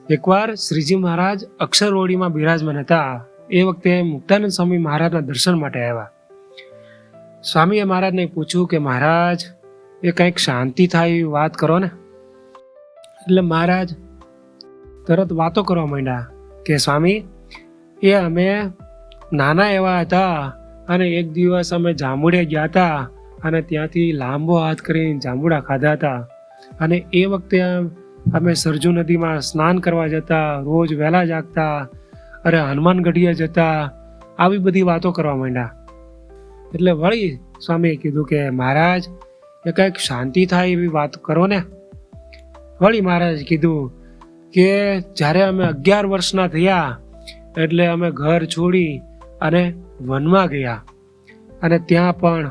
એકવાર શ્રીજી મહારાજ અક્ષરવડીમાં બિરાજમાન હતા. એ વખતે મુક્તાનંદ સ્વામી મહારાજના દર્શન માટે આવ્યા. સ્વામીએ મહારાજને પૂછ્યું કે મહારાજ, એ કંઈક શાંતિ થાય એવી વાત કરો ને. એટલે મહારાજ તરત વાતો કરવા માંડ્યા કે સ્વામી, એ અમે નાના એવા હતા અને એક દિવસ અમે જાંબુડે ગયા હતા અને ત્યાંથી લાંબો હાથ કરીને જાંબુડા ખાધા હતા. અને એ વખતે અમે સરજુ નદીમાં સ્નાન કરવા જતા, રોજ વહેલા જાગતા, અરે હનુમાનગઢીએ જતા, આવી બધી વાતો કરવા માંડ્યા. એટલે વળી સ્વામીએ કીધું કે મહારાજ, એ કંઈક શાંતિ થાય એવી વાત કરો ને. વળી મહારાજ કીધું કે જ્યારે અમે 11 વર્ષના થયા એટલે અમે ઘર છોડી અને વનમાં ગયા અને ત્યાં પણ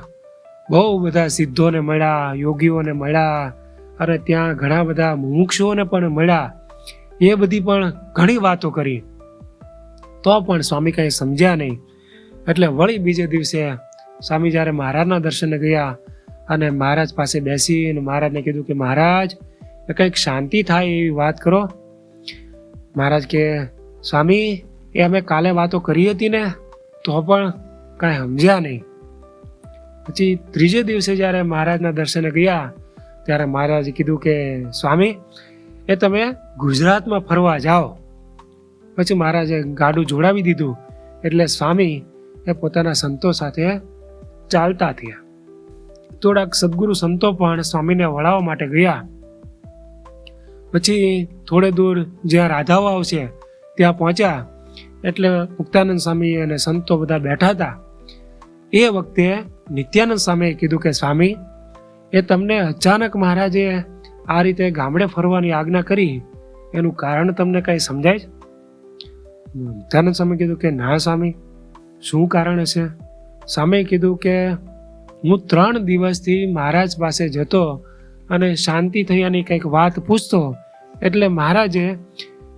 બહુ બધા સિદ્ધોને મળ્યા, યોગીઓને મળ્યા અને ત્યાં ઘણા બધા મુમુક્ષુઓને પણ મળ્યા. એ બધી પણ ઘણી વાતો કરી તો પણ સ્વામી કંઈ સમજ્યા નહીં. એટલે વળી બીજે દિવસે સ્વામી જ્યારે મહારાજના દર્શને ગયા અને મહારાજ પાસે બેસીને મહારાજને કીધું કે મહારાજ, એ કંઈક શાંતિ થાય એવી વાત કરો. મહારાજ કે સ્વામી, એ અમે કાલે વાતો કરી હતી ને તો પણ કાંઈ સમજ્યા નહીં. પછી ત્રીજે દિવસે જ્યારે મહારાજના દર્શને ગયા ત્યારે મહારાજે કીધું કે સ્વામી, એ તમે ગુજરાતમાં ફરવા જાઓ. પછી મહારાજે ગાડું જોડાવી દીધું એટલે સ્વામી એ પોતાના સંતો સાથે ચાલતા થયા. થોડાક સદગુરુ સંતો પણ સ્વામીને વળાવવા માટે ગયા. પછી થોડે દૂર જ્યાં રાધાઓ આવશે ત્યાં પહોંચ્યા એટલે મુક્તાનંદ સ્વામી અને સંતો બધા બેઠા હતા. એ વખતે નિત્યાનંદ સ્વામીએ કીધું કે સ્વામી, એ તમને અચાનક મહારાજે આ રીતે ગામડે ફરવાની આજ્ઞા કરી, એનું કારણ તમને કંઈ સમજાય છે? મુક્તાનંદ સ્વામી કીધું કે ના સ્વામી, શું કારણ હશે? સ્વામીએ કીધું કે હું 3 દિવસથી મહારાજ પાસે જતો અને શાંતિ થયાની કંઈક વાત પૂછતો એટલે મહારાજે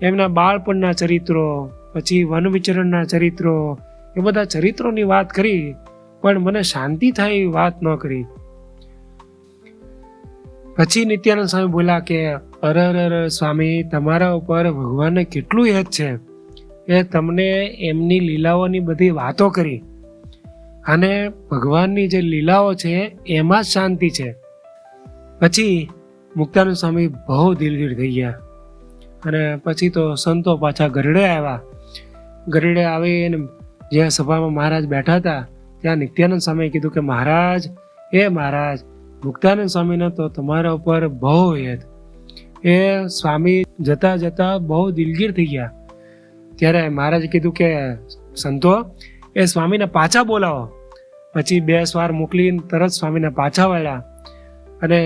એમના બાળપણના ચરિત્રો, પછી વન વિચરણના ચરિત્રો, એ બધા ચરિત્રોની વાત કરી પણ મને શાંતિ થાય એવી વાત ન કરી. પછી નિત્યાનંદ સ્વામી બોલ્યા કે અરે સ્વામી, તમારા ઉપર ભગવાનને કેટલું યાદ છે. એ તમને એમની લીલાઓની બધી વાતો કરી અને ભગવાનની જે લીલાઓ છે એમાં જ શાંતિ છે. પછી મુક્તાનંદ સ્વામી બહુ દિલગીર થઈ ગયા અને પછી તો સંતો પાછા ગરડે આવ્યા. ગરડે આવીને જ્યાં સભામાં મહારાજ બેઠા હતા ત્યાં નિત્યાનંદ સ્વામીએ કીધું કે મહારાજ, મહારાજ, મુક્તાનંદ સ્વામીને તો તમારા ઉપર બહુ યાદ. એ સ્વામી જતા જતા બહુ દિલગીર થઈ ગયા. ત્યારે મહારાજે કીધું કે સંતો, એ સ્વામીને પાછા બોલાવો. પછી 2 સ્વાર મોકલીને તરત સ્વામીને પાછા વળ્યા. અને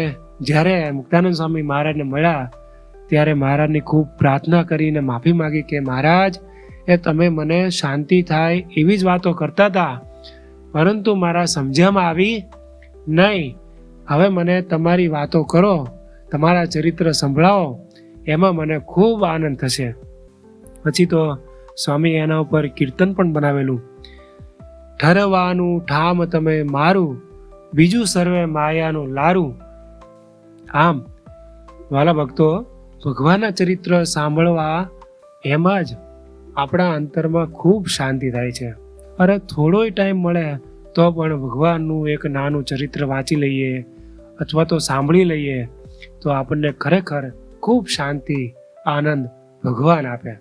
જ્યારે મુક્તાનંદ સ્વામી મહારાજને મળ્યા ત્યારે મહારાજની ખૂબ પ્રાર્થના કરીને માફી માગી કે મહારાજ, એ તમે મને શાંતિ થાય એવી જ વાતો કરતા હતા પરંતુ મારા સમજવામાં આવી નહીં. હવે મને તમારી વાતો કરો, તમારા ચરિત્ર સંભળાવો, એમાં મને ખૂબ આનંદ થશે. પછી તો સ્વામી એના ઉપર કીર્તન પણ બનાવેલું. ઠરવાનું ઠામ તમે મારું, બીજું સર્વે માયાનું લારું. આમ વાલા ભક્તો, ભગવાનના ચરિત્ર સાંભળવા એમાં જ આપણા અંતરમાં ખૂબ શાંતિ થાય છે. અરે થોડોય ટાઈમ મળે તો પણ ભગવાનનું એક નાનું ચરિત્ર વાંચી લઈએ અથવા તો સાંભળી લઈએ તો આપણને ખરેખર ખૂબ શાંતિ, આનંદ ભગવાન આપે.